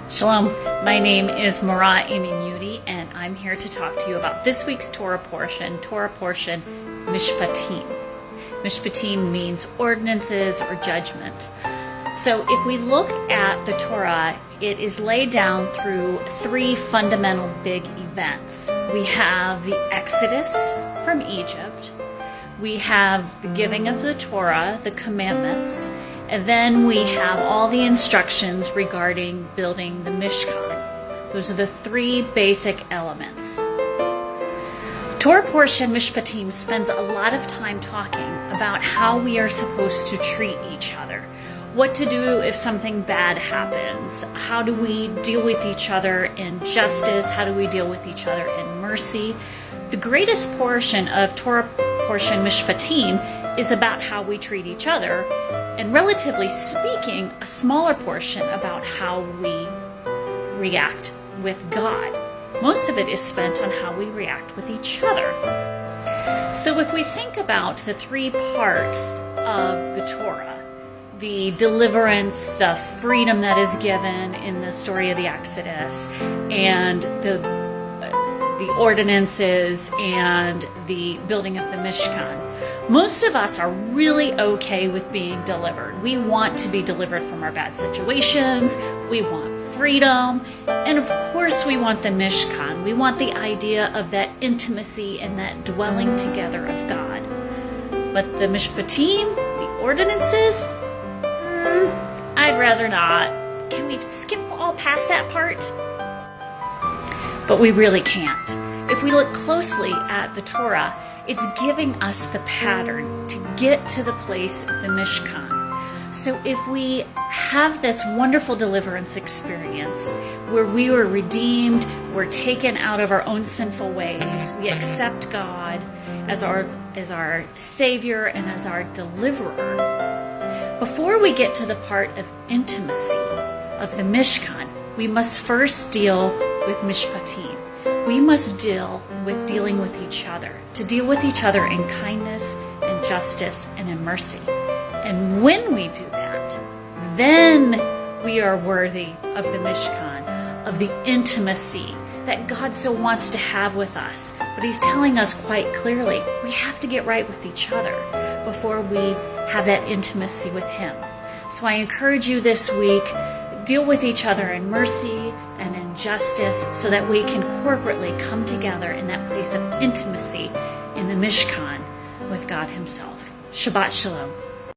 Shalom, my name is Mara Amy Muti, and I'm here to talk to you about this week's Torah portion, Mishpatim. Mishpatim means ordinances or judgment. So if we look at the Torah, it is laid down through three fundamental big events. We have the Exodus from Egypt, we have the giving of the Torah, the commandments, and then we have all the instructions regarding building the Mishkan. Those are the three basic elements. Torah portion Mishpatim spends a lot of time talking about how we are supposed to treat each other. What to do if something bad happens. How do we deal with each other in justice? How do we deal with each other in mercy? The greatest portion of Torah portion Mishpatim is about how we treat each other, and relatively speaking, a smaller portion about how we react with God. Most of it is spent on how we react with each other. So if we think about the three parts of the Torah, the deliverance, the freedom that is given in the story of the Exodus, and the ordinances and the building of the Mishkan, most of us are really okay with being delivered. We want to be delivered from our bad situations. We want freedom. And of course we want the Mishkan. We want the idea of that intimacy and that dwelling together of God. But the Mishpatim, the ordinances, I'd rather not. Can we skip all past that part? But we really can't. If we look closely at the Torah, it's giving us the pattern to get to the place of the Mishkan. So if we have this wonderful deliverance experience where we were redeemed, we're taken out of our own sinful ways, we accept God as our Savior and as our deliverer, before we get to the part of intimacy of the Mishkan, we must first deal with Mishpatim. We must deal with dealing with each other, to deal with each other in kindness and justice and in mercy. And when we do that, then we are worthy of the Mishkan, of the intimacy that God so wants to have with us. But He's telling us quite clearly, we have to get right with each other before we have that intimacy with Him. So I encourage you this week, deal with each other in mercy and in justice so that we can corporately come together in that place of intimacy in the Mishkan with God Himself. Shabbat Shalom.